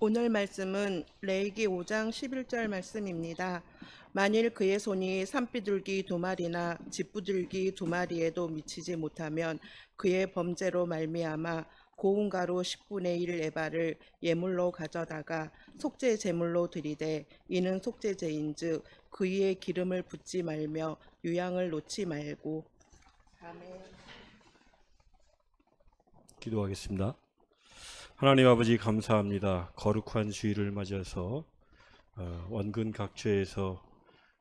오늘 말씀은 레위기 5장 11절 말씀입니다. 만일 그의 손이 산비둘기 2마리나 집부들기 2마리에도 미치지 못하면 그의 범죄로 말미암아 고운 가루 10분의 1 에바를 예물로 가져다가 속죄 제물로 드리되 이는 속죄제인즉 그 위에 기름을 붓지 말며 유향을 놓지 말고. 아멘. 기도하겠습니다. 하나님 아버지 감사합니다. 거룩한 주일을 맞이해서 원근 각처에서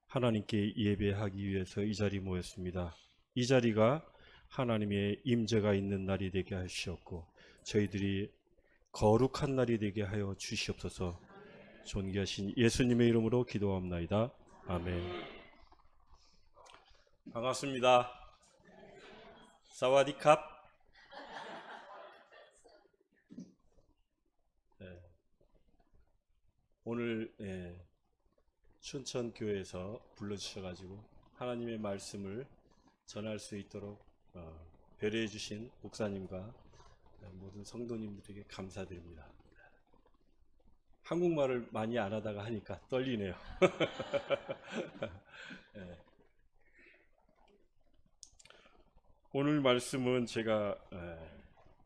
하나님께 예배하기 위해서 이 자리에 모였습니다. 이 자리가 하나님의 임재가 있는 날이 되게 하시옵고 저희들이 거룩한 날이 되게 하여 주시옵소서. 존귀하신 예수님의 이름으로 기도합나이다. 아멘. 반갑습니다. 사와디캅. 오늘 춘천교회에서 불러주셔가지고 하나님의 말씀을 전할 수 있도록 배려해 주신 목사님과 모든 성도님들에게 감사드립니다. 한국말을 많이 안 하다가 하니까 떨리네요. 오늘 말씀은 제가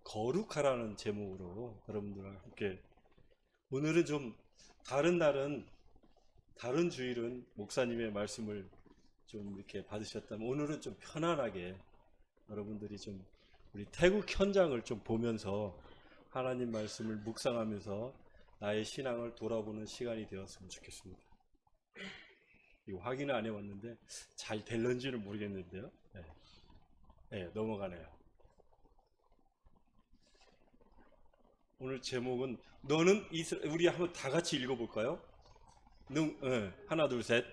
거룩하라는 제목으로 여러분들과 함께, 오늘은 좀 다른 날은, 다른 주일은 목사님의 말씀을 좀 이렇게 받으셨다면 오늘은 좀 편안하게 여러분들이 좀 우리 태국 현장을 좀 보면서 하나님 말씀을 묵상하면서 나의 신앙을 돌아보는 시간이 되었으면 좋겠습니다. 이거 확인을 안 해왔는데 잘 될런지는 모르겠는데요. 넘어가네요. 오늘 제목은 너는 이스라엘. 우리 한번 다 같이 읽어볼까요? 하나 둘 셋.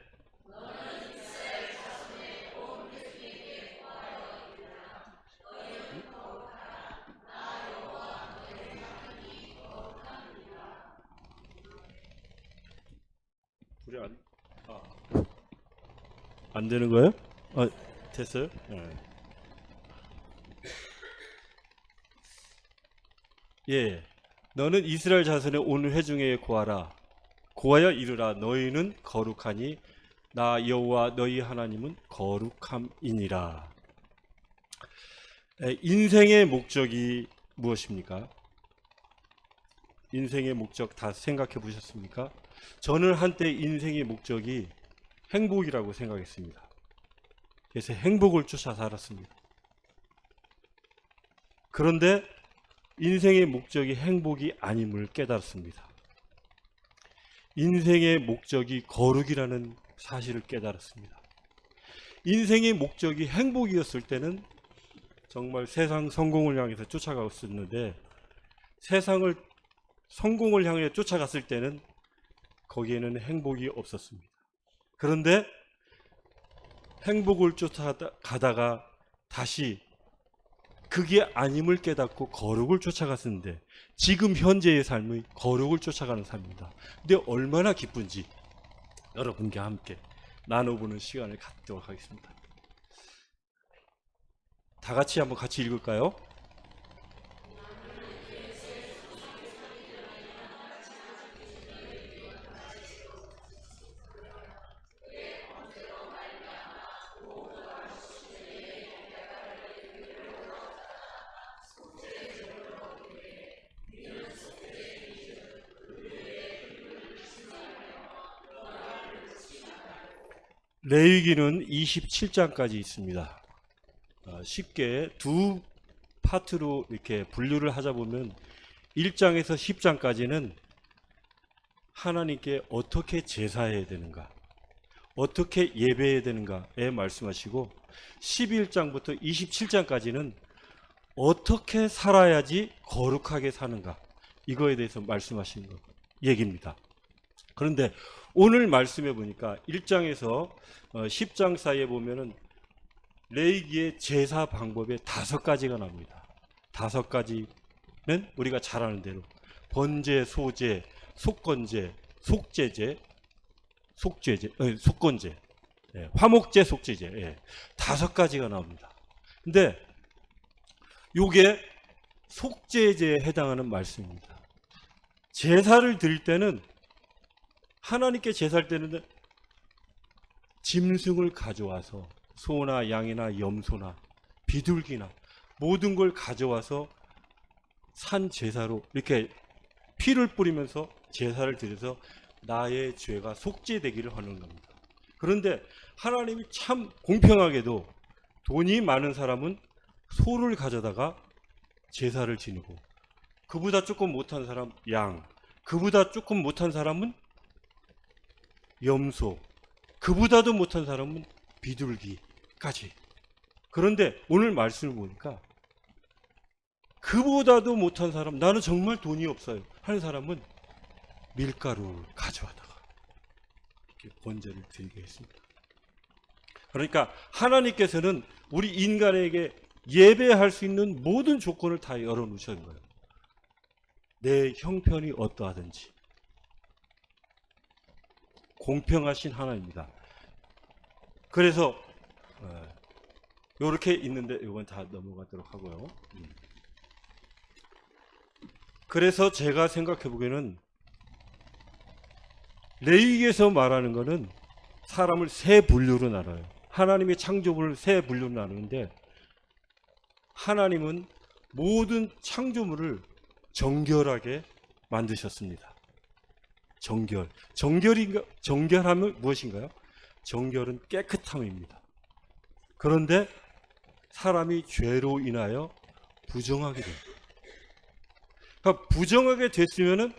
우리 안 되는 거예요? 됐어요? 예. 너는 이스라엘 자손의 온 회중에 고하라. 고하여 이르라. 너희는 거룩하니 나 여호와 너희 하나님은 거룩함이니라. 인생의 목적이 무엇입니까? 인생의 목적 다 생각해 보셨습니까? 저는 한때 인생의 목적이 행복이라고 생각했습니다. 그래서 행복을 쫓아 살았습니다. 그런데 인생의 목적이 행복이 아님을 깨달았습니다. 인생의 목적이 거룩이라는 사실을 깨달았습니다. 인생의 목적이 행복이었을 때는 정말 세상 성공을 향해서 쫓아가고 있었는데, 세상을 성공을 향해 쫓아갔을 때는 거기에는 행복이 없었습니다. 그런데 행복을 쫓아가다가 다시 그게 아님을 깨닫고 거룩을 쫓아갔었는데, 지금 현재의 삶이 거룩을 쫓아가는 삶입니다. 근데 얼마나 기쁜지 여러분과 함께 나눠보는 시간을 갖도록 하겠습니다. 다 같이 한번 같이 읽을까요? 레위기는 27장까지 있습니다. 쉽게 두 파트로 이렇게 분류를 하자 보면 1장에서 10장까지는 하나님께 어떻게 제사해야 되는가, 어떻게 예배해야 되는가에 말씀하시고, 11장부터 27장까지는 어떻게 살아야지 거룩하게 사는가, 이거에 대해서 말씀하시는 얘기입니다. 그런데 오늘 말씀해 보니까 1장에서 10장 사이에 보면은 레위기의 제사 방법에 5가지가 나옵니다. 5가지는 우리가 잘 아는 대로 번제, 소제, 속건제, 속죄제, 속건제, 화목제, 속죄제, 5가지가 나옵니다. 근데 요게 속죄제에 해당하는 말씀입니다. 제사를 드릴 때는, 하나님께 제사를 드리는데 짐승을 가져와서 소나 양이나 염소나 비둘기나 모든 걸 가져와서 산 제사로 이렇게 피를 뿌리면서 제사를 드려서 나의 죄가 속죄되기를 하는 겁니다. 그런데 하나님이 참 공평하게도 돈이 많은 사람은 소를 가져다가 제사를 지내고, 그보다 조금 못한 사람 양, 그보다 조금 못한 사람은 염소, 그보다도 못한 사람은 비둘기까지. 그런데 오늘 말씀을 보니까 그보다도 못한 사람, 나는 정말 돈이 없어요 하는 사람은 밀가루를 가져와다가 이렇게 번제를 드리게 했습니다. 그러니까 하나님께서는 우리 인간에게 예배할 수 있는 모든 조건을 다 열어놓으신 거예요. 내 형편이 어떠하든지 공평하신 하나님입니다. 그래서 이렇게 있는데 이건 다 넘어가도록 하고요. 그래서 제가 생각해 보기에는 레위기에서 말하는 거는 사람을 세 분류로 나눠요. 하나님의 창조물을 세 분류로 나누는데, 하나님은 모든 창조물을 정결하게 만드셨습니다. 정결함은 무엇인가요? 정결은 깨끗함입니다. 그런데 사람이 죄로 인하여 부정하게 됩니다. 그러니까 부정하게 됐으면은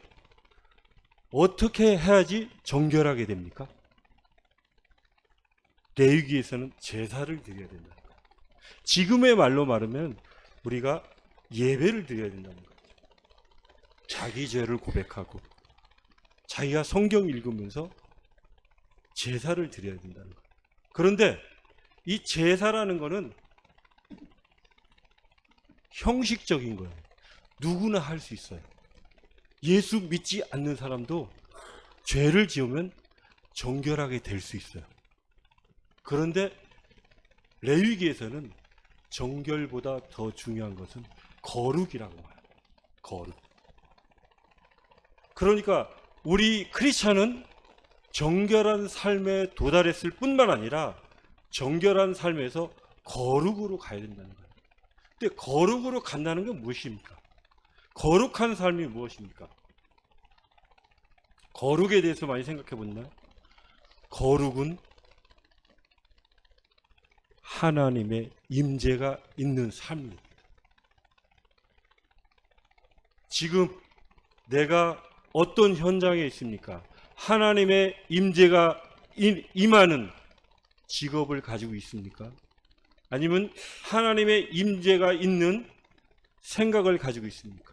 어떻게 해야지 정결하게 됩니까? 레위기에서는 제사를 드려야 된다는 거예요. 지금의 말로 말하면 우리가 예배를 드려야 된다는 거예요. 자기 죄를 고백하고 자기가 성경 읽으면서 제사를 드려야 된다는 거예요. 그런데 이 제사라는 거는 형식적인 거예요. 누구나 할 수 있어요. 예수 믿지 않는 사람도 죄를 지으면 정결하게 될 수 있어요. 그런데 레위기에서는 정결보다 더 중요한 것은 거룩이라고 해요. 거룩. 그러니까 우리 크리스찬은 정결한 삶에 도달했을 뿐만 아니라 정결한 삶에서 거룩으로 가야 된다는 거예요. 근데 거룩으로 간다는 건 무엇입니까? 거룩한 삶이 무엇입니까? 거룩에 대해서 많이 생각해 봤나요? 거룩은 하나님의 임재가 있는 삶입니다. 지금 내가 어떤 현장에 있습니까? 하나님의 임재가 임하는 직업을 가지고 있습니까? 아니면 하나님의 임재가 있는 생각을 가지고 있습니까?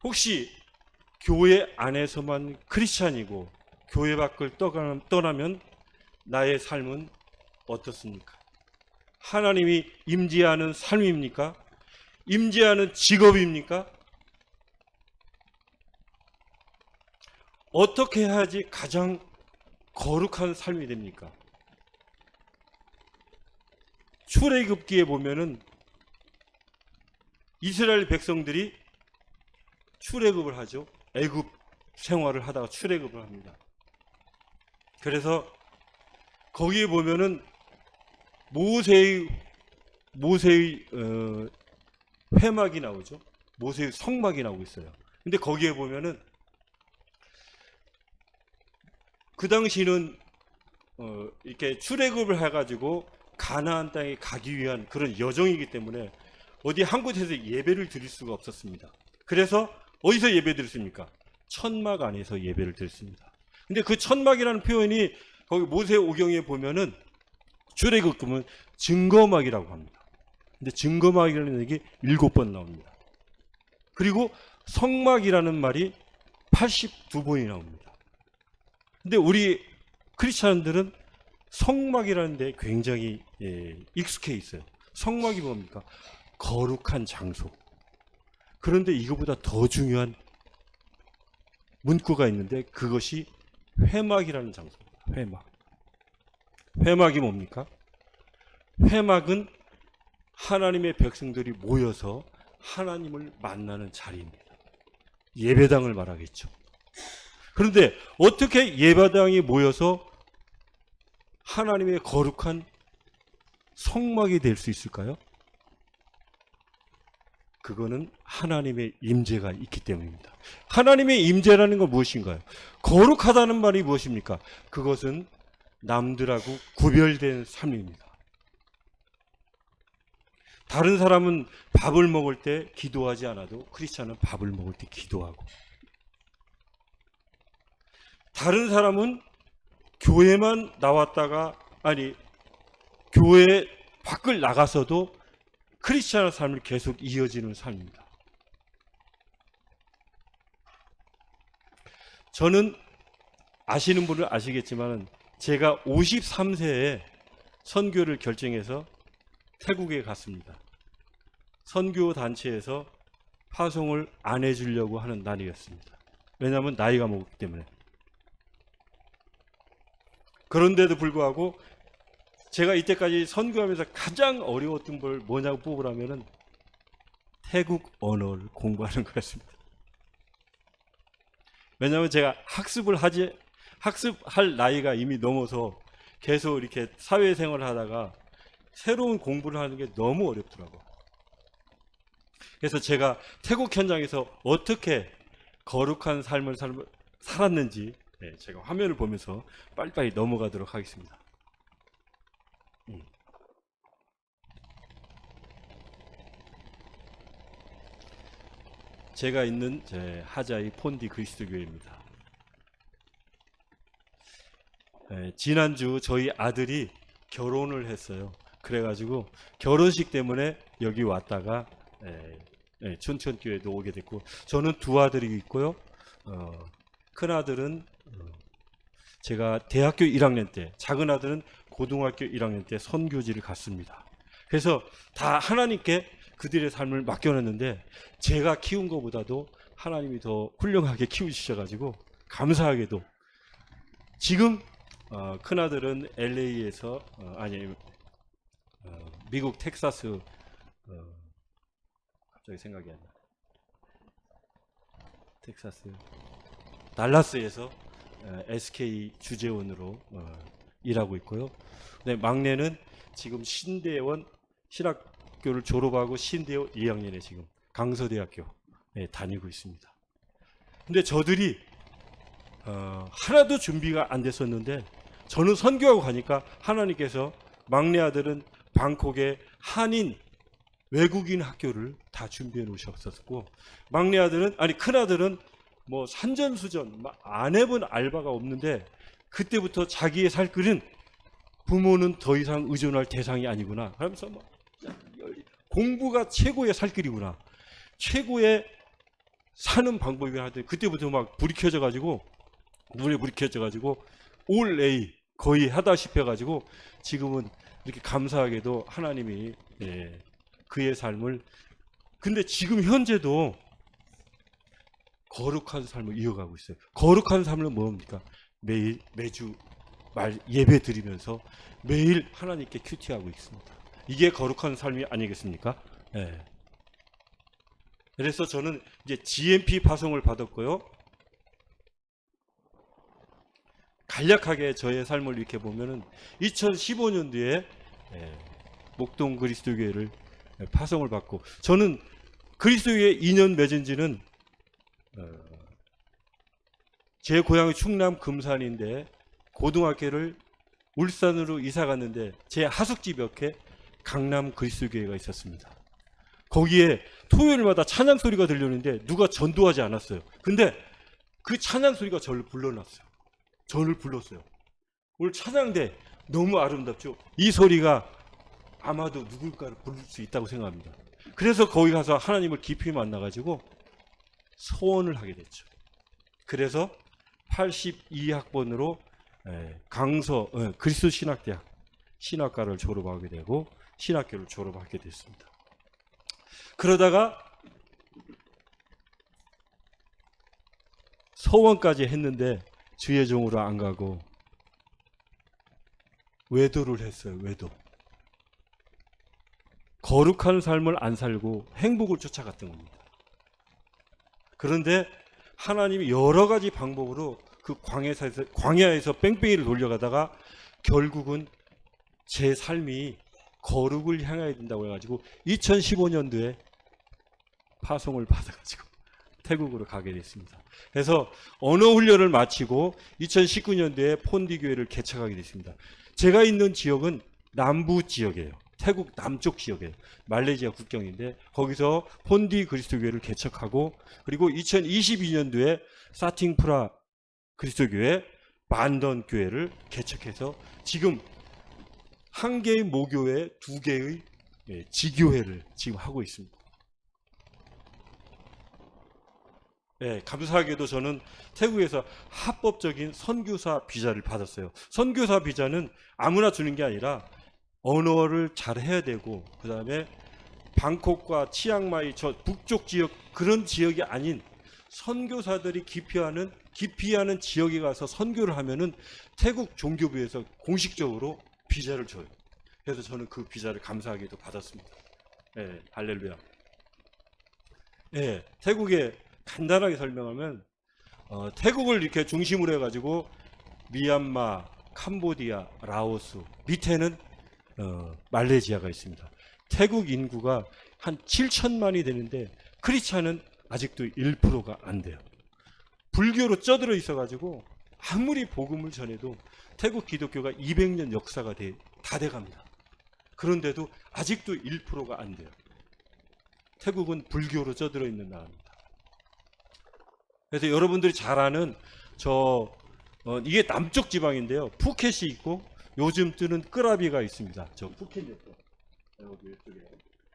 혹시 교회 안에서만 크리스찬이고 교회 밖을 떠나면 나의 삶은 어떻습니까? 하나님이 임재하는 삶입니까? 임재하는 직업입니까? 어떻게 해야지 가장 거룩한 삶이 됩니까? 출애굽기에 보면은 이스라엘 백성들이 출애굽을 하죠. 애굽 생활을 하다가 출애굽을 합니다. 그래서 거기에 보면은 모세의 회막이 나오죠. 모세의 성막이 나오고 있어요. 근데 거기에 보면은 그 당시는 이렇게 출애굽을 해가지고 가나안 땅에 가기 위한 그런 여정이기 때문에 어디 한 곳에서 예배를 드릴 수가 없었습니다. 그래서 어디서 예배 드렸습니까? 천막 안에서 예배를 드렸습니다. 근데 그 천막이라는 표현이 거기 모세오경에 보면은 출애굽 보면 증거막이라고 합니다. 근데 증거막이라는 얘기 7번 나옵니다. 그리고 성막이라는 말이 82번이 나옵니다. 근데 우리 크리스찬들은 성막이라는 데 굉장히 익숙해 있어요. 성막이 뭡니까? 거룩한 장소. 그런데 이거보다 더 중요한 문구가 있는데 그것이 회막이라는 장소입니다. 회막. 회막이 뭡니까? 회막은 하나님의 백성들이 모여서 하나님을 만나는 자리입니다. 예배당을 말하겠죠. 그런데 어떻게 예배당이 모여서 하나님의 거룩한 성막이 될 수 있을까요? 그거는 하나님의 임재가 있기 때문입니다. 하나님의 임재라는 건 무엇인가요? 거룩하다는 말이 무엇입니까? 그것은 남들하고 구별된 삶입니다. 다른 사람은 밥을 먹을 때 기도하지 않아도 크리스찬은 밥을 먹을 때 기도하고, 다른 사람은 교회만 나왔다가 교회 밖을 나가서도 크리스찬의 삶을 계속 이어지는 삶입니다. 저는 아시는 분은 아시겠지만 제가 53세에 선교를 결정해서 태국에 갔습니다. 선교 단체에서 파송을 안 해주려고 하는 날이었습니다. 왜냐하면 나이가 먹었기 때문에. 그런데도 불구하고 제가 이때까지 선교하면서 가장 어려웠던 걸 뭐냐고 뽑으라면은 태국 언어를 공부하는 거였습니다. 왜냐하면 제가 학습할 나이가 이미 넘어서 계속 이렇게 사회생활을 하다가 새로운 공부를 하는 게 너무 어렵더라고요. 그래서 제가 태국 현장에서 어떻게 거룩한 삶을 살았는지 제가 화면을 보면서 빨리빨리 넘어가도록 하겠습니다. 제가 있는 하자이 폰디 그리스도교회입니다. 지난주 저희 아들이 결혼을 했어요. 그래가지고 결혼식 때문에 여기 왔다가 춘천교회도 오게 됐고, 저는 두 아들이 있고요. 큰 아들은 제가 대학교 1학년 때, 작은 아들은 고등학교 1학년 때 선교지를 갔습니다. 그래서 다 하나님께 그들의 삶을 맡겨놨는데 제가 키운 것보다도 하나님이 더 훌륭하게 키우시셔가지고 감사하게도 지금 큰아들은 LA에서 미국 텍사스 갑자기 생각이 안 나. 텍사스 달라스에서 SK 주재원으로 일하고 있고요. 네, 막내는 지금 신대원 신학교를 졸업하고 신대원 2학년에 지금 강서대학교 다니고 있습니다. 근데 저들이 하나도 준비가 안 됐었는데 저는 선교하고 가니까 하나님께서 막내 아들은 방콕의 한인 외국인 학교를 다 준비해 놓으셨었고, 막내 아들은 큰 아들은 뭐 산전수전 안 해본 알바가 없는데 그때부터 자기의 살 길은 부모는 더 이상 의존할 대상이 아니구나 하면서 공부가 최고의 살 길이구나, 최고의 사는 방법이 하더니 그때부터 막 불이 켜져가지고 눈에 불이 켜져가지고 올 A 거의 하다시피 해가지고 지금은 이렇게 감사하게도 하나님이 그의 삶을, 근데 지금 현재도 거룩한 삶을 이어가고 있어요. 거룩한 삶은 뭡니까? 매주 예배 드리면서 매일 하나님께 큐티하고 있습니다. 이게 거룩한 삶이 아니겠습니까? 그래서 저는 이제 GMP 파송을 받았고요. 간략하게 저의 삶을 이렇게 보면은 2015년도에 목동 그리스도교회를 파송을 받고, 저는 그리스도교회 인연 맺은 지는 제 고향이 충남 금산인데 고등학교를 울산으로 이사 갔는데 제 하숙집 옆에 강남 그리스도교회가 있었습니다. 거기에 토요일마다 찬양 소리가 들렸는데 누가 전도하지 않았어요. 근데 그 찬양 소리가 저를 불러놨어요. 저를 불렀어요. 오늘 찬양대 너무 아름답죠? 이 소리가 아마도 누굴까를 부를 수 있다고 생각합니다. 그래서 거기 가서 하나님을 깊이 만나가지고 소원을 하게 됐죠. 그래서 82학번으로 강서 그리스도 신학대학 신학과를 졸업하게 되고 신학교를 졸업하게 됐습니다. 그러다가 서원까지 했는데 주의 종으로 안 가고 외도를 했어요. 외도. 거룩한 삶을 안 살고 행복을 쫓아갔던 겁니다. 그런데 하나님이 여러 가지 방법으로 그 광야에서 뺑뺑이를 돌려가다가 결국은 제 삶이 거룩을 향해야 된다고 해가지고 2015년도에 파송을 받아가지고 태국으로 가게 됐습니다. 그래서 언어 훈련을 마치고 2019년도에 폰디 교회를 개척하게 됐습니다. 제가 있는 지역은 남부 지역이에요. 태국 남쪽 지역이에요. 말레이시아 국경인데 거기서 폰디 그리스도 교회를 개척하고 그리고 2022년도에 사팅프라 그리스도 교회 만던 교회를 개척해서 지금 한 개의 모교회, 두 개의 지교회를 지금 하고 있습니다. 예, 감사하게도 저는 태국에서 합법적인 선교사 비자를 받았어요. 선교사 비자는 아무나 주는 게 아니라 언어를 잘 해야 되고 그 다음에 방콕과 치앙마이 저 북쪽 지역 그런 지역이 아닌 선교사들이 기피하는 지역에 가서 선교를 하면은 태국 종교부에서 공식적으로 비자를 줘요. 그래서 저는 그 비자를 감사하게도 받았습니다. 예, 할렐루야. 예, 태국에 간단하게 설명하면 태국을 이렇게 중심으로 해가지고 미얀마, 캄보디아, 라오스 밑에는 말레이시아가 있습니다. 태국 인구가 한 7천만이 되는데 크리스찬은 아직도 1%가 안 돼요. 불교로 쩌들어 있어가지고 아무리 복음을 전해도 태국 기독교가 200년 역사가 다 돼갑니다. 그런데도 아직도 1%가 안 돼요. 태국은 불교로 쩌들어 있는 나라입니다. 그래서 여러분들이 잘 아는 이게 남쪽 지방인데요. 푸켓이 있고 요즘 뜨는 끄라비가 있습니다. 저 푸켓 옆에.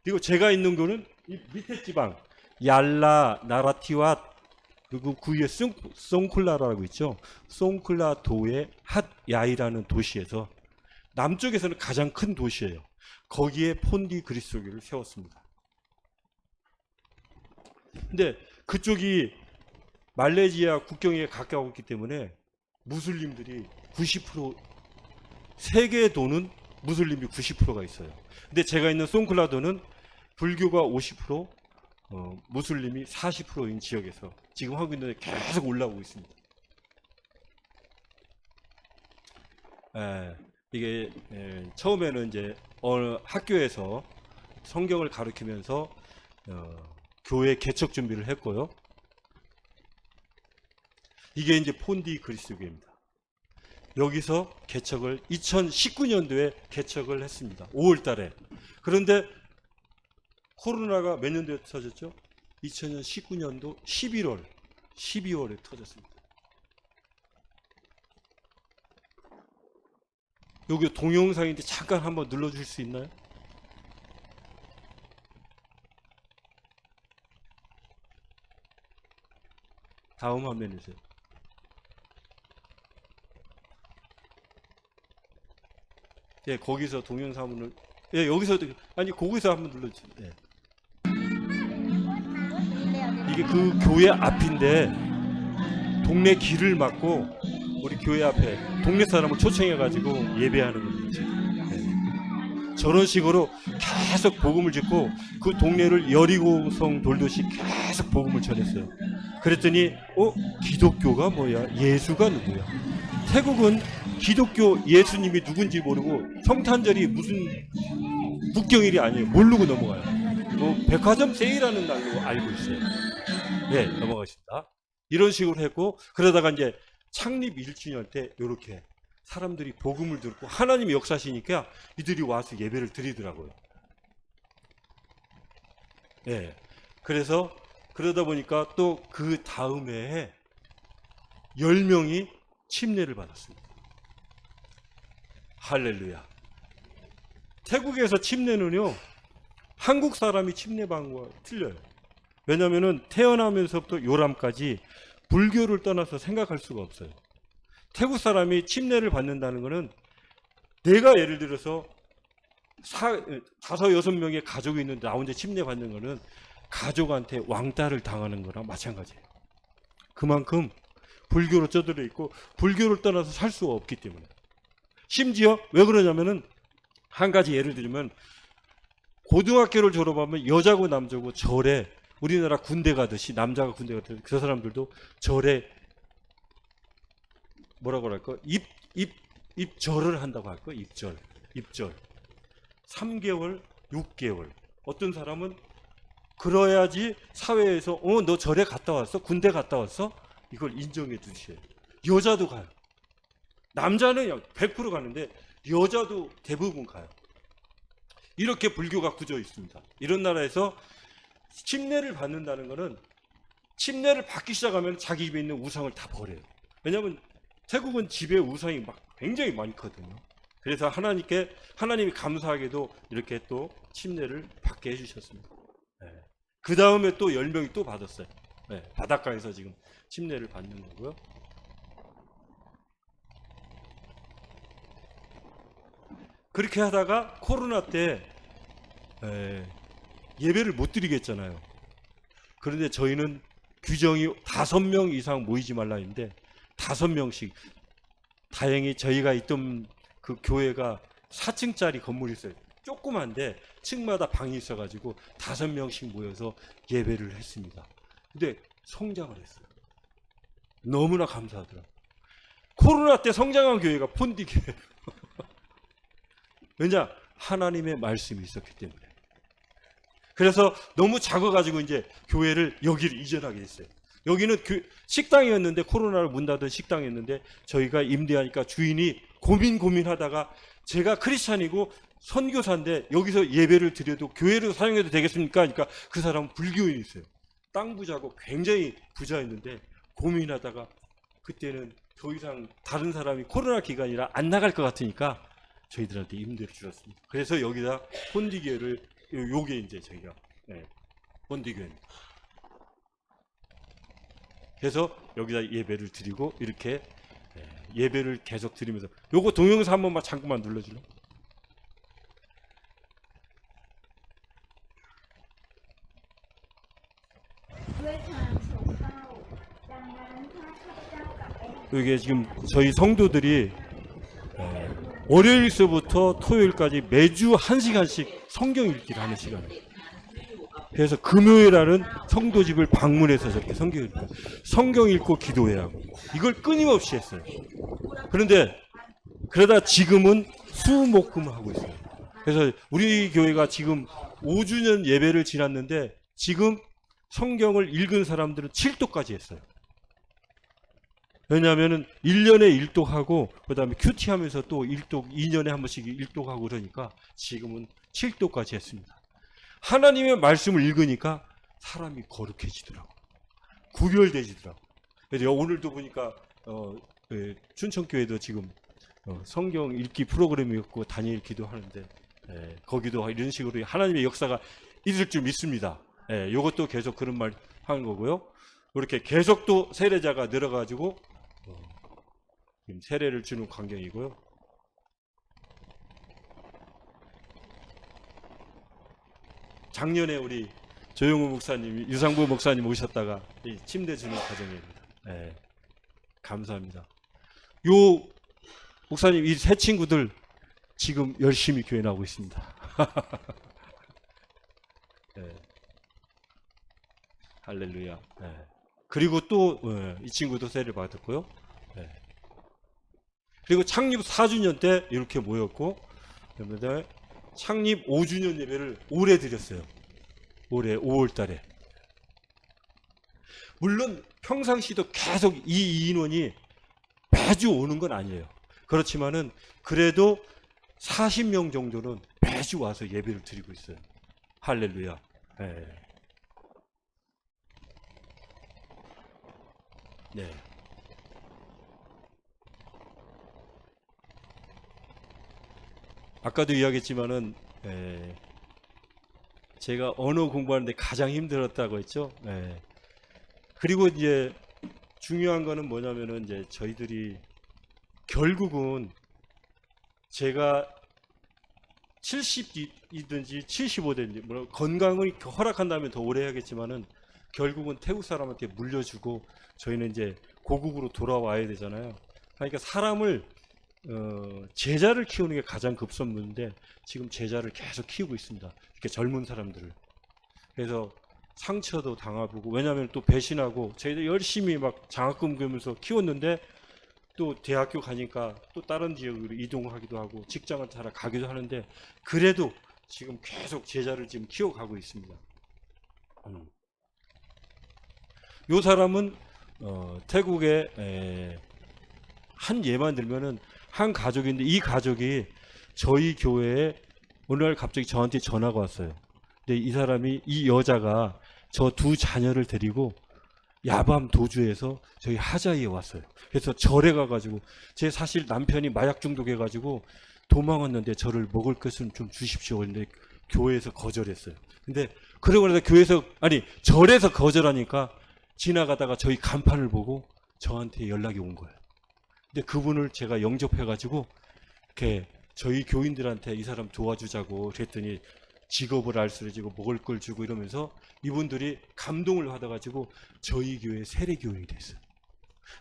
그리고 제가 있는 거는 이 밑에 지방 얄라, 나라티와 그리고 그 위에 송클라라고 있죠. 송클라 도의 핫야이라는 도시에서 남쪽에서는 가장 큰 도시예요. 거기에 폰디 그리스도교를 세웠습니다. 근데 그쪽이 말레이시아 국경에 가까웠기 때문에 무슬림들이 90% 세계 도는 무슬림이 90%가 있어요. 근데 제가 있는 송클라도는 불교가 50%, 무슬림이 40%인 지역에서 지금 하고 있는데 계속 올라오고 있습니다. 이게 처음에는 이제 학교에서 성경을 가르치면서 교회 개척 준비를 했고요. 이게 이제 폰디 그리스도교입니다. 여기서 개척을 2019년도에 개척을 했습니다. 5월 달에. 그런데 코로나가 몇 년도에 터졌죠? 2019년도 12월에 터졌습니다. 여기 동영상인데 잠깐 한번 눌러주실 수 있나요? 다음 화면이세요. 예, 거기서 동영상을 여기서 거기서 한번 눌러주세요. 예. 이게 그 교회 앞인데 동네 길을 막고 우리 교회 앞에 동네 사람을 초청해가지고 예배하는 거죠. 네. 저런 식으로 계속 복음을 짓고 그 동네를 여리고성 돌듯이 계속 복음을 전했어요. 그랬더니 기독교가 뭐야? 예수가 누구야? 태국은 기독교 예수님이 누군지 모르고 성탄절이 무슨 국경일이 아니에요. 모르고 넘어가요. 백화점 세일하는 날로 알고 있어요. 네, 넘어가겠습니다. 이런 식으로 했고 그러다가 이제 창립 1주년 때 이렇게 사람들이 복음을 듣고 하나님이 역사시니까 이들이 와서 예배를 드리더라고요. 네, 그래서 그러다 보니까 또 그 다음에 10명이 침례를 받았습니다. 할렐루야. 태국에서 침례는요, 한국 사람이 침례받은 거와 틀려요. 왜냐하면 태어나면서부터 요람까지 불교를 떠나서 생각할 수가 없어요. 태국 사람이 침례를 받는다는 것은 내가 예를 들어서 5, 6명의 가족이 있는데 나 혼자 침례 받는 것은 가족한테 왕따를 당하는 거랑 마찬가지예요. 그만큼 불교로 쩌들어 있고 불교를 떠나서 살 수가 없기 때문에. 심지어 왜 그러냐면은 한 가지 예를 들면 고등학교를 졸업하면 여자고 남자고 절에 우리나라 군대 가듯이 남자가 군대 가듯이 그 사람들도 절에 뭐라고 할까? 입절을 한다고 할까? 입절. 3개월, 6개월. 어떤 사람은 그래야지 사회에서 너 절에 갔다 왔어? 군대 갔다 왔어? 이걸 인정해 주셔야 돼요. 여자도 가요. 남자는 100% 가는데 여자도 대부분 가요. 이렇게 불교가 구조 있습니다. 이런 나라에서 침례를 받는다는 것은 침례를 받기 시작하면 자기 집에 있는 우상을 다 버려요. 왜냐하면 태국은 집에 우상이 막 굉장히 많거든요. 그래서 하나님이 감사하게도 이렇게 또 침례를 받게 해주셨습니다. 그 다음에 또 10명이 또 받았어요. 바닷가에서 지금 침례를 받는 거고요. 그렇게 하다가 코로나 때 예배를 못 드리겠잖아요. 그런데 저희는 규정이 5명 이상 모이지 말라 했는데 5명씩, 다행히 저희가 있던 그 교회가 4층짜리 건물이 있어요. 조그만데 층마다 방이 있어가지고 5명씩 모여서 예배를 했습니다. 근데 성장을 했어요. 너무나 감사하더라고요. 코로나 때 성장한 교회가 폰디교회예요. 왜냐? 하나님의 말씀이 있었기 때문에. 그래서 너무 작아가지고 이제 교회를 여기를 이전하게 됐어요. 여기는 식당이었는데, 코로나로 문 닫은 식당이었는데 저희가 임대하니까 주인이 고민하다가 제가 크리스찬이고 선교사인데 여기서 예배를 드려도 교회로 사용해도 되겠습니까? 그러니까 그 사람은 불교인이 있어요. 땅 부자고 굉장히 부자였는데 고민하다가 그때는 더 이상 다른 사람이 코로나 기간이라 안 나갈 것 같으니까 저희들한테 임대를 주셨습니다. 그래서 여기다 본디교회를, 요게 이제 저희가 본디교회입니다. 그래서 여기다 예배를 드리고 이렇게 예배를 계속 드리면서, 요거 동영상 한 번만 잠깐만 눌러줄래? 이게 지금 저희 성도들이 월요일서부터 토요일까지 매주 1시간씩 성경 읽기를 하는 시간이에요. 그래서 금요일날은 성도집을 방문해서 저렇게 성경 읽고 기도해야 하고, 이걸 끊임없이 했어요. 그런데 그러다 지금은 수목금을 하고 있어요. 그래서 우리 교회가 지금 5주년 예배를 지났는데 지금 성경을 읽은 사람들은 7도까지 했어요. 왜냐하면 1년에 1독하고 그 다음에 큐티하면서 또 1독, 2년에 한 번씩 1독하고 그러니까 지금은 7도까지 했습니다. 하나님의 말씀을 읽으니까 사람이 거룩해지더라고. 구별되지더라고. 그래서 오늘도 보니까 춘천교회도 지금 성경 읽기 프로그램이었고 다니엘 기도하는데 거기도 이런 식으로 하나님의 역사가 있을 줄 믿습니다. 이것도 계속 그런 말 하는 거고요. 이렇게 계속 또 세례자가 늘어가지고 세례를 주는 광경이고요. 작년에 우리 조영우 목사님, 유상부 목사님 오셨다가 이 침대 주는 과정입니다. 감사합니다. 요 목사님, 이 세 친구들 지금 열심히 교회 나오고 있습니다. 할렐루야. 그리고 또 이 친구도 세례를 받았고요. 그리고 창립 4주년 때 이렇게 모였고, 그다음에 창립 5주년 예배를 올해 드렸어요. 올해 5월 달에. 물론 평상시도 계속 이 인원이 매주 오는 건 아니에요. 그렇지만은 그래도 40명 정도는 매주 와서 예배를 드리고 있어요. 할렐루야. 네. 아까도 이야기했지만은 제가 언어 공부하는데 가장 힘들었다고 했죠. 그리고 이제 중요한 거는 뭐냐면은 이제 저희들이 결국은 제가 70이든지 75되든지 뭐 건강을 허락한다면 더 오래 해야겠지만은 결국은 태국 사람한테 물려주고 저희는 이제 고국으로 돌아와야 되잖아요. 그러니까 사람을 제자를 키우는 게 가장 급선무인데 지금 제자를 계속 키우고 있습니다. 이렇게 젊은 사람들을. 그래서 상처도 당해보고, 왜냐하면 또 배신하고 저희도 열심히 막 장학금 그면서 키웠는데 또 대학교 가니까 또 다른 지역으로 이동하기도 하고 직장을 따라 가기도 하는데 그래도 지금 계속 제자를 지금 키워가고 있습니다. 요 사람은 태국에 한 예만 들면은 한 가족인데 이 가족이 저희 교회에 어느 날 갑자기 저한테 전화가 왔어요. 근데 이 사람이 이 여자가 저 두 자녀를 데리고 야밤 도주해서 저희 하자이에 왔어요. 그래서 절에 가가지고 제 사실 남편이 마약 중독해가지고 도망왔는데 저를 먹을 것은 좀 주십시오. 근데 교회에서 거절했어요. 근데 그러고 나서 교회에서 아니 절에서 거절하니까 지나가다가 저희 간판을 보고 저한테 연락이 온 거예요. 근데 그분을 제가 영접해가지고 이렇게 저희 교인들한테 이 사람 도와주자고 그랬더니 직업을 알려주고 먹을 걸 주고 이러면서 이분들이 감동을 받아가지고 저희 교회 세례교인이 됐어요.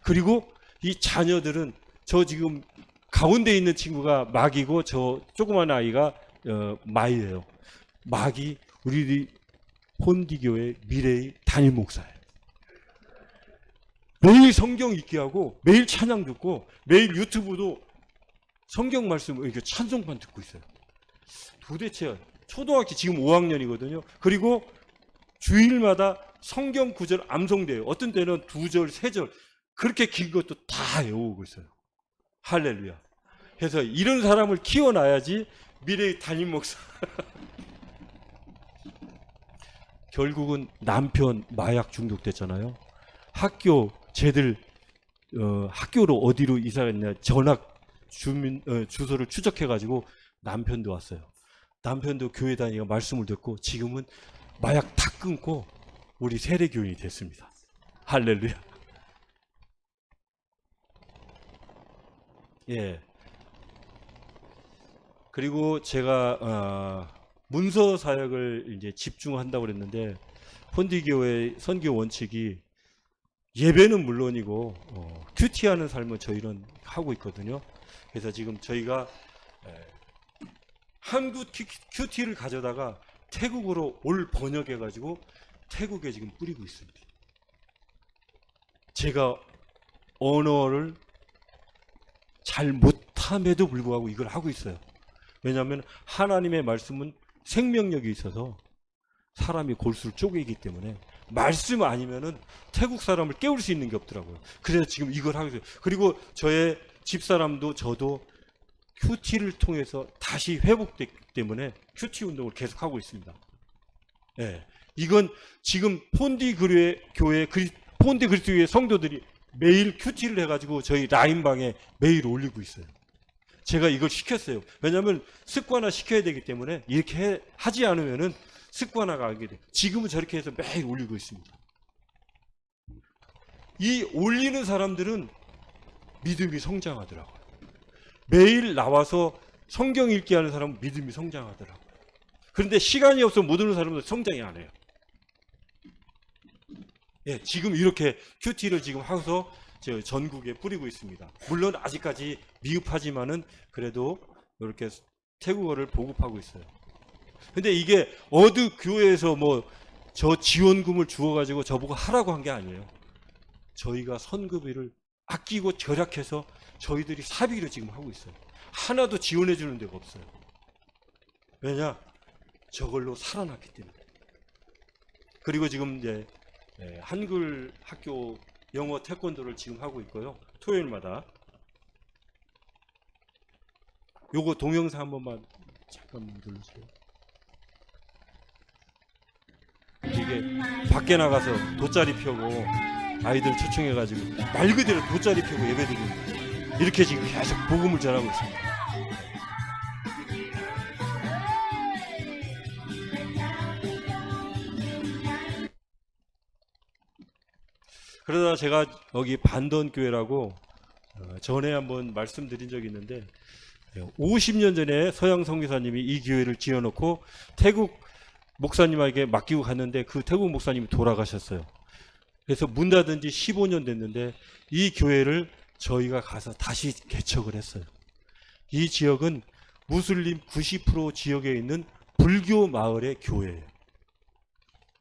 그리고 이 자녀들은 저 지금 가운데 있는 친구가 막이고 저 조그만 아이가 마이예요. 막이 우리 폰디교회 미래의 담임 목사예요. 매일 성경 읽기 하고 매일 찬양 듣고 매일 유튜브도 성경 말씀 이렇게 찬송만 듣고 있어요. 도대체 초등학교 지금 5학년이거든요. 그리고 주일마다 성경 구절 암송돼요. 어떤 때는 2절, 3절 그렇게 긴 것도 다 외우고 있어요. 할렐루야. 그래서 이런 사람을 키워놔야지 미래의 담임 목사. 결국은 남편 마약 중독됐잖아요. 학교 쟤들 학교로 어디로 이사했냐 전학 주소를 추적해가지고 남편도 왔어요. 남편도 교회 다니가 말씀을 듣고 지금은 마약 다 끊고 우리 세례교인이 됐습니다. 할렐루야. 예. 그리고 제가 문서 사역을 이제 집중한다고 그랬는데 폰디교회 선교 원칙이 예배는 물론이고 큐티하는 삶을 저희는 하고 있거든요. 그래서 지금 저희가 한국 큐티를 가져다가 태국으로 올 번역해가지고 태국에 지금 뿌리고 있습니다. 제가 언어를 잘 못함에도 불구하고 이걸 하고 있어요. 왜냐하면 하나님의 말씀은 생명력이 있어서 사람이 골수를 쪼개기 때문에 말씀 아니면은 태국 사람을 깨울 수 있는 게 없더라고요. 그래서 지금 이걸 하고 있어요. 그리고 저의 집사람도 저도 큐티를 통해서 다시 회복됐기 때문에 큐티 운동을 계속하고 있습니다. 예, 이건 지금 폰디 교회 폰디 그리스도교회 성도들이 매일 큐티를 해가지고 저희 라인방에 매일 올리고 있어요. 제가 이걸 시켰어요. 왜냐하면 습관화 시켜야 되기 때문에 이렇게 하지 않으면은 습관화가 하게 돼. 지금은 저렇게 해서 매일 올리고 있습니다. 이 올리는 사람들은 믿음이 성장하더라고요. 매일 나와서 성경 읽기 하는 사람은 믿음이 성장하더라고요. 그런데 시간이 없어 못 오는 사람은 성장이 안 해요. 예, 지금 이렇게 큐티를 지금 하고서 저 전국에 뿌리고 있습니다. 물론 아직까지 미흡하지만은 그래도 이렇게 태국어를 보급하고 있어요. 근데 이게 어느 교회에서 뭐 저 지원금을 주어가지고 저보고 하라고 한 게 아니에요. 저희가 선급비를 아끼고 절약해서 저희들이 사비로 지금 하고 있어요. 하나도 지원해 주는 데가 없어요. 왜냐? 저걸로 살아났기 때문에. 그리고 지금 이제 한글 학교 영어 태권도를 지금 하고 있고요. 토요일마다. 요거 동영상 한 번만 잠깐 눌러주세요. 이게 밖에 나가서 돗자리 펴고 아이들 초청해가지고 말 그대로 돗자리 펴고 예배드립니다. 이렇게 지금 계속 복음을 전하고 있습니다. 그러다 제가 여기 반던교회라고 전에 한번 말씀드린 적이 있는데 50년 전에 서양 선교사님이 이 교회를 지어놓고 태국 목사님에게 맡기고 갔는데 그 태국 목사님이 돌아가셨어요. 그래서 문 닫은 지 15년 됐는데 이 교회를 저희가 가서 다시 개척을 했어요. 이 지역은 무슬림 90% 지역에 있는 불교 마을의 교회예요.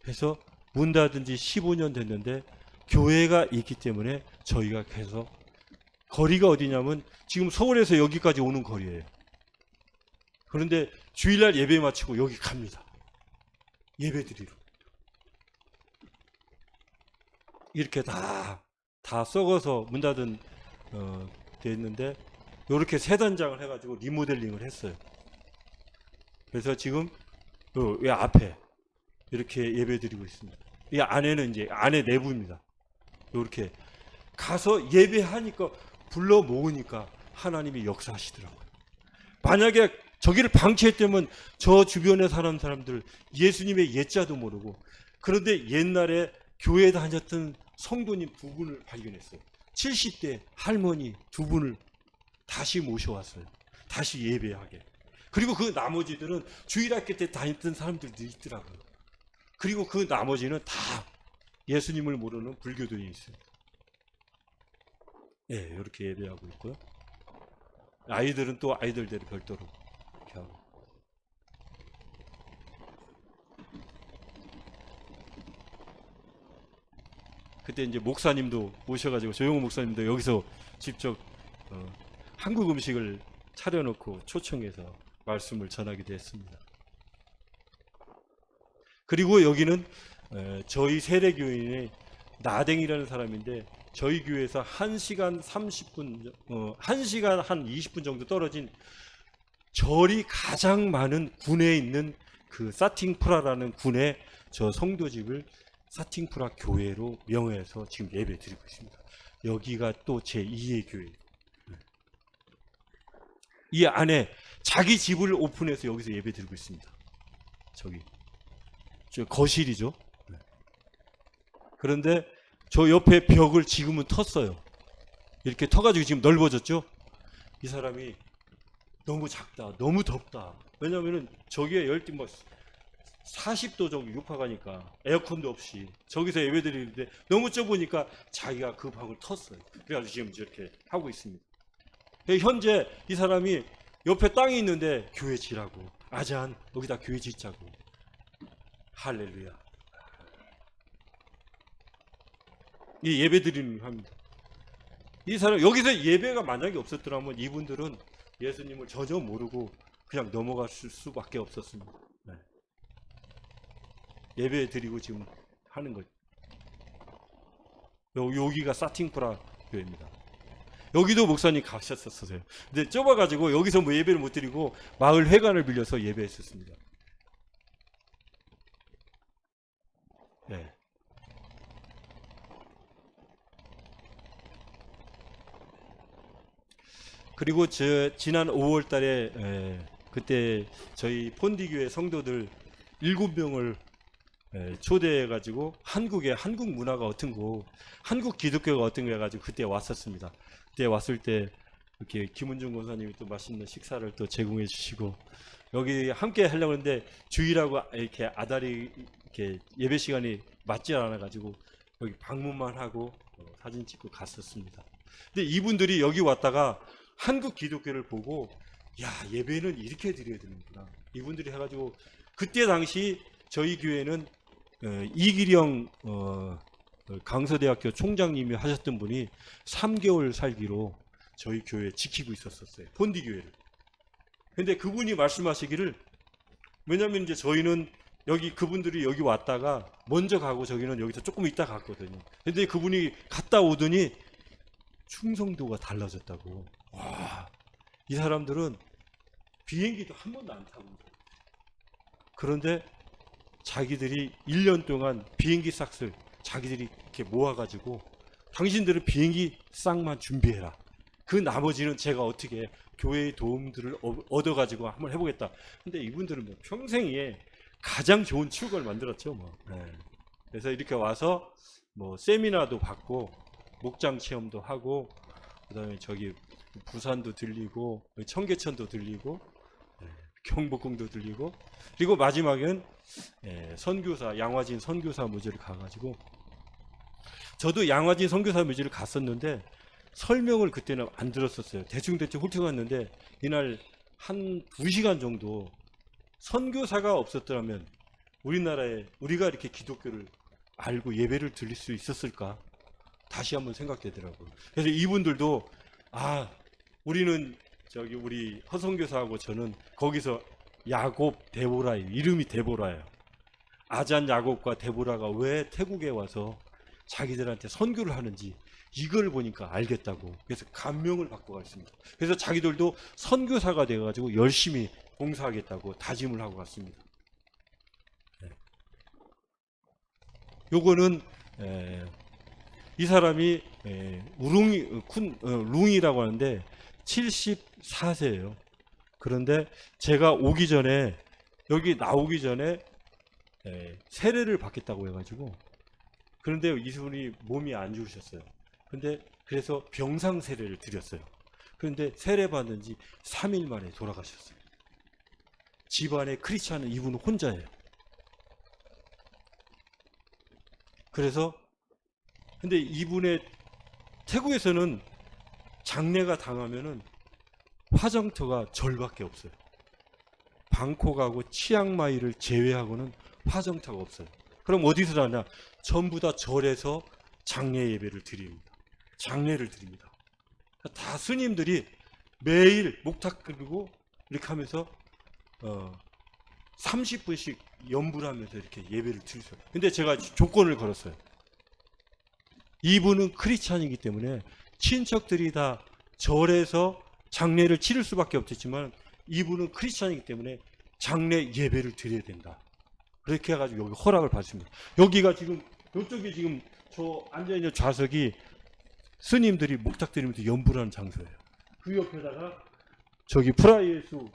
그래서 문 닫은 지 15년 됐는데 교회가 있기 때문에 저희가 계속, 거리가 어디냐면 지금 서울에서 여기까지 오는 거리예요. 그런데 주일날 예배 마치고 여기 갑니다. 예배 드리러. 이렇게 다 썩어서 문 닫은 돼 있는데 이렇게 세 단장을 해가지고 리모델링을 했어요. 그래서 지금 이 앞에 이렇게 예배 드리고 있습니다. 이 안에는 이제 안에 내부입니다. 이렇게 가서 예배하니까, 불러 모으니까 하나님이 역사하시더라고요. 만약에 저기를 방치했다면 저 주변에 사는 사람들 예수님의 예자도 모르고, 그런데 옛날에 교회에 다녔던 성도님 두 분을 발견했어요. 70대 할머니 두 분을 다시 모셔왔어요. 다시 예배하게. 그리고 그 나머지들은 주일학교 때 다녔던 사람들도 있더라고요. 그리고 그 나머지는 다 예수님을 모르는 불교도에 있어요. 예, 이렇게 예배하고 있고요. 아이들은 또 아이들대로 별도로 이렇게 하고. 그때 이제 목사님도 오셔가지고, 조용호 목사님도 여기서 직접 한국 음식을 차려놓고 초청해서 말씀을 전하기도 했습니다. 그리고 여기는 저희 세례교인의 나댕이라는 사람인데, 저희 교회에서 1시간 30분, 1시간 한 20분 정도 떨어진 절이 가장 많은 군에 있는 그 사팅프라라는 군의 저 성도집을 사팅프라 교회로 명해서 지금 예배 드리고 있습니다. 여기가 또 제2의 교회. 이 안에 자기 집을 오픈해서 여기서 예배 드리고 있습니다. 저기 저 거실이죠. 그런데 저 옆에 벽을 지금은 텄어요. 이렇게 터가지고 지금 넓어졌죠. 이 사람이 너무 작다, 너무 덥다. 왜냐하면은 저기에 열띠 뭐 40도 정도 육박하니까 에어컨도 없이 저기서 예배 드리는데 너무 좁으니까 자기가 그 방을 텄어요. 그래가지고 지금 이렇게 하고 있습니다. 현재 이 사람이 옆에 땅이 있는데 교회 지라고, 아잔 여기다 교회 짓자고. 할렐루야. 이 예배 드리는 합니다. 이 사람 여기서 예배가 만약에 없었더라면 이분들은 예수님을 전혀 모르고 그냥 넘어갔을 수밖에 없었습니다. 네. 예배 드리고 지금 하는 거죠. 여기가 사팅프라 교회입니다. 여기도 목사님 가셨었어요. 근데 좁아가지고 여기서 뭐 예배를 못 드리고 마을 회관을 빌려서 예배했었습니다. 네. 그리고 지난 5월 달에 그때 저희 폰디교회 성도들 7명을 초대해가지고 한국의 한국 문화가 어떤고, 한국 기독교가 어떤가 해가지고 그때 왔었습니다. 그때 왔을 때 이렇게 김은중 권사님이 또 맛있는 식사를 또 제공해 주시고, 여기 함께 하려고 했는데 주일하고 이렇게 아다리 이렇게 예배 시간이 맞지 않아가지고 여기 방문만 하고 사진 찍고 갔었습니다. 근데 이분들이 여기 왔다가 한국 기독교를 보고, 야, 예배는 이렇게 드려야 되는구나. 이분들이 해가지고, 그때 당시 저희 교회는 이기령 강서대학교 총장님이 하셨던 분이 3개월 살기로 저희 교회 지키고 있었어요. 폰디 교회를. 근데 그분이 말씀하시기를, 왜냐면 이제 저희는 여기 그분들이 여기 왔다가 먼저 가고 저기는 여기서 조금 있다 갔거든요. 근데 그분이 갔다 오더니 충성도가 달라졌다고. 와, 이 사람들은 비행기도 한 번도 안 타고, 그런데 자기들이 1년 동안 비행기 싹을 자기들이 이렇게 모아가지고, 당신들은 비행기 싹만 준비해라. 그 나머지는 제가 어떻게 교회의 도움들을 얻어가지고 한번 해보겠다. 근데 이분들은 뭐 평생에 가장 좋은 추억을 만들었죠. 뭐. 네. 그래서 이렇게 와서 뭐 세미나도 받고, 목장 체험도 하고, 그다음에 저기 부산도 들리고, 청계천도 들리고, 경복궁도 들리고, 그리고 마지막엔 선교사, 양화진 선교사 묘지를 가가지고, 저도 양화진 선교사 묘지를 갔었는데 설명을 그때는 안 들었었어요. 대충대충 훑어갔는데 이날 한 2시간 정도, 선교사가 없었더라면 우리나라에 우리가 이렇게 기독교를 알고 예배를 드릴 수 있었을까? 다시 한번 생각되더라고요. 그래서 이분들도 우리는 우리 허성교사하고 저는 거기서 야곱 데보라예요. 이름이 데보라예요. 아잔 야곱과 데보라가 왜 태국에 와서 자기들한테 선교를 하는지 이걸 보니까 알겠다고. 그래서 감명을 받고 갔습니다. 그래서 자기들도 선교사가 되어가지고 열심히 봉사하겠다고 다짐을 하고 갔습니다. 요거는 이 사람이 룽이라고 하는데 74세예요. 그런데 제가 오기 전에, 여기 나오기 전에 세례를 받겠다고 해가지고, 그런데 이분이 몸이 안 좋으셨어요. 근데 그래서 병상 세례를 드렸어요. 그런데 세례 받은 지 3일 만에 돌아가셨어요. 집안에 크리스찬은 이분은 혼자예요. 그래서 근데 이분의 태국에서는 장례가 당하면은 화정터가 절밖에 없어요. 방콕하고 치앙마이를 제외하고는 화정터가 없어요. 그럼 어디서 하냐? 전부 다 절에서 장례 예배를 드립니다. 장례를 드립니다. 다 스님들이 매일 목탁 들고 이렇게 하면서 30분씩 연불 하면서 이렇게 예배를 드리세요. 근데 제가 조건을 걸었어요. 이분은 크리스찬이기 때문에 친척들이 다 절에서 장례를 치를 수밖에 없겠지만 이분은 크리스찬이기 때문에 장례 예배를 드려야 된다. 그렇게 해가지고 여기 허락을 받습니다. 여기가 지금 이쪽에 지금 저 앉아있는 좌석이 스님들이 목탁 드리면서 연불하는 장소예요. 그 옆에다가 저기 프라예수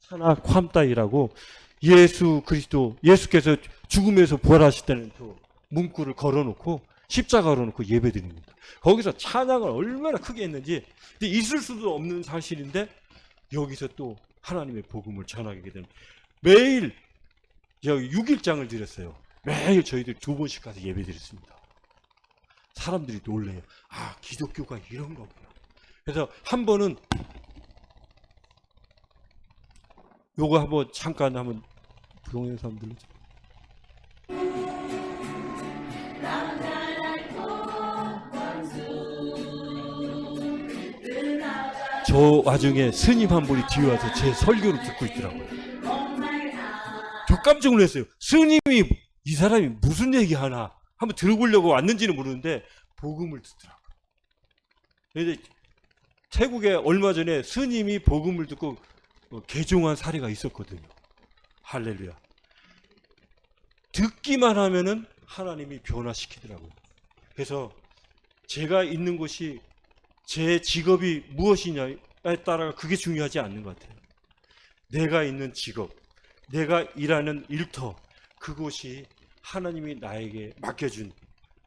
차나 콴따이라고 예수 그리스도, 예수께서 죽음에서 부활하실 때는 저 문구를 걸어놓고 십자가 걸어놓고 예배드립니다. 거기서 찬양을 얼마나 크게 했는지, 근데 있을 수도 없는 사실인데 여기서 또 하나님의 복음을 전하게 되는, 매일 6일장을 드렸어요. 매일 저희들 2번씩 가서 예배드렸습니다. 사람들이 놀래요. 기독교가 이런 거구나. 그래서 한 번은 요거 한번 잠깐 한번 동영상 한번 들려주세요. 저 와중에 스님 한 분이 뒤에 와서 제 설교를 듣고 있더라고요. 저 깜짝 놀랐어요. 스님이 이 사람이 무슨 얘기하나 한번 들어보려고 왔는지는 모르는데 복음을 듣더라고요. 그런데 태국에 얼마 전에 스님이 복음을 듣고 개종한 사례가 있었거든요. 할렐루야. 듣기만 하면은 하나님이 변화시키더라고요. 그래서 제가 있는 곳이 제 직업이 무엇이냐에 따라 그게 중요하지 않는 것 같아요. 내가 있는 직업, 내가 일하는 일터, 그곳이 하나님이 나에게 맡겨준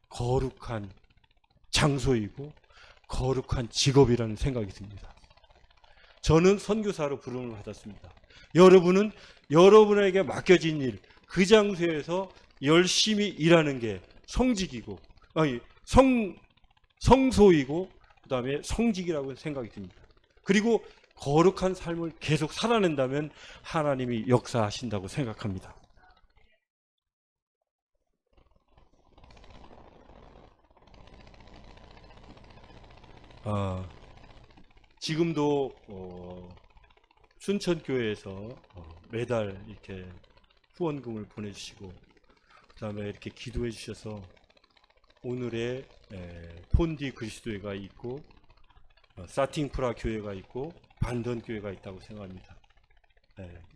거룩한 장소이고 거룩한 직업이라는 생각이 듭니다. 저는 선교사로 부름을 받았습니다. 여러분은 여러분에게 맡겨진 일, 그 장소에서 열심히 일하는 게 성직이고, 성소이고, 그 다음에 성직이라고 생각이 듭니다. 그리고 거룩한 삶을 계속 살아낸다면 하나님이 역사하신다고 생각합니다. 지금도 순천교회에서 매달 이렇게 후원금을 보내주시고, 그 다음에 이렇게 기도해 주셔서 오늘의 폰디 그리스도회가 있고, 사팅프라 교회가 있고, 반던 교회가 있다고 생각합니다.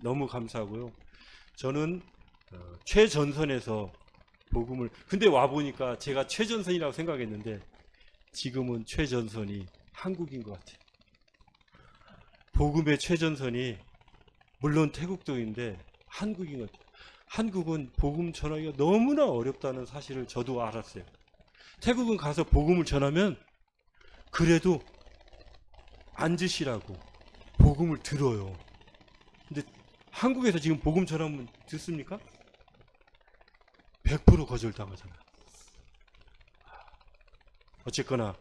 너무 감사하고요. 저는 최전선에서 복음을, 근데 와보니까 제가 최전선이라고 생각했는데 지금은 최전선이 한국인 것 같아요. 복음의 최전선이 물론 태국도 있는데 한국인 것 같아요. 한국은 복음 전하기가 너무나 어렵다는 사실을 저도 알았어요. 태국은 가서 복음을 전하면 그래도 앉으시라고 복음을 들어요. 근데 한국에서 지금 복음 전하면 듣습니까? 100% 거절당하잖아요. 어쨌거나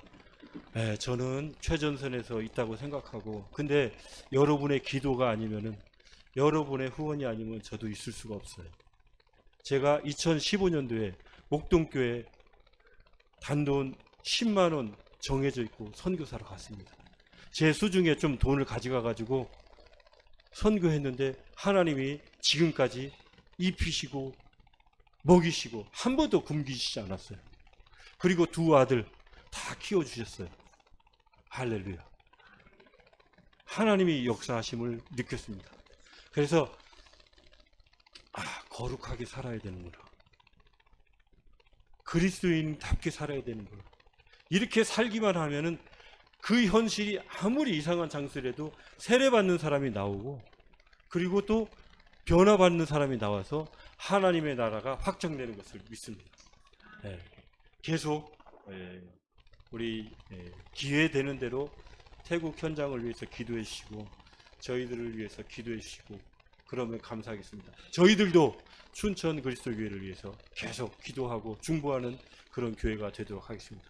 저는 최전선에서 있다고 생각하고, 근데 여러분의 기도가 아니면은, 여러분의 후원이 아니면 저도 있을 수가 없어요. 제가 2015년도에 목동교회 단돈 10만 원 정해져 있고 선교사로 갔습니다. 제 수중에 좀 돈을 가져가 가지고 선교했는데 하나님이 지금까지 입히시고 먹이시고 한 번도 굶기시지 않았어요. 그리고 두 아들 다 키워주셨어요. 할렐루야. 하나님이 역사하심을 느꼈습니다. 그래서 거룩하게 살아야 되는구나. 그리스도인답게 살아야 되는구나. 이렇게 살기만 하면은 그 현실이 아무리 이상한 장소라도 세례받는 사람이 나오고, 그리고 또 변화받는 사람이 나와서 하나님의 나라가 확장되는 것을 믿습니다. 계속 우리 기회 되는 대로 태국 현장을 위해서 기도해 주시고 저희들을 위해서 기도해 주시고 그러면 감사하겠습니다. 저희들도 춘천 그리스도교회를 위해서 계속 기도하고 중보하는 그런 교회가 되도록 하겠습니다.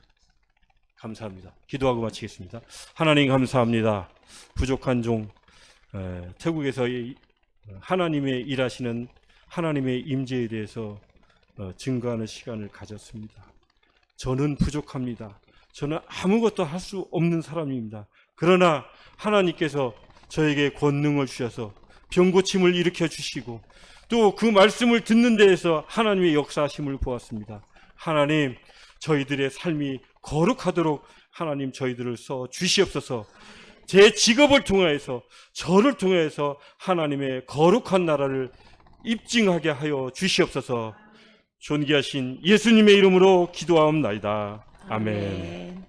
감사합니다. 기도하고 마치겠습니다. 하나님 감사합니다. 부족한 종 태국에서 하나님의 일하시는 하나님의 임재에 대해서 증거하는 시간을 가졌습니다. 저는 부족합니다. 저는 아무것도 할 수 없는 사람입니다. 그러나 하나님께서 저에게 권능을 주셔서 병고침을 일으켜 주시고 또 그 말씀을 듣는 데에서 하나님의 역사하심을 보았습니다. 하나님, 저희들의 삶이 거룩하도록 하나님 저희들을 써 주시옵소서. 제 직업을 통하여서 저를 통해서 하나님의 거룩한 나라를 입증하게 하여 주시옵소서. 존귀하신 예수님의 이름으로 기도하옵나이다. 아멘.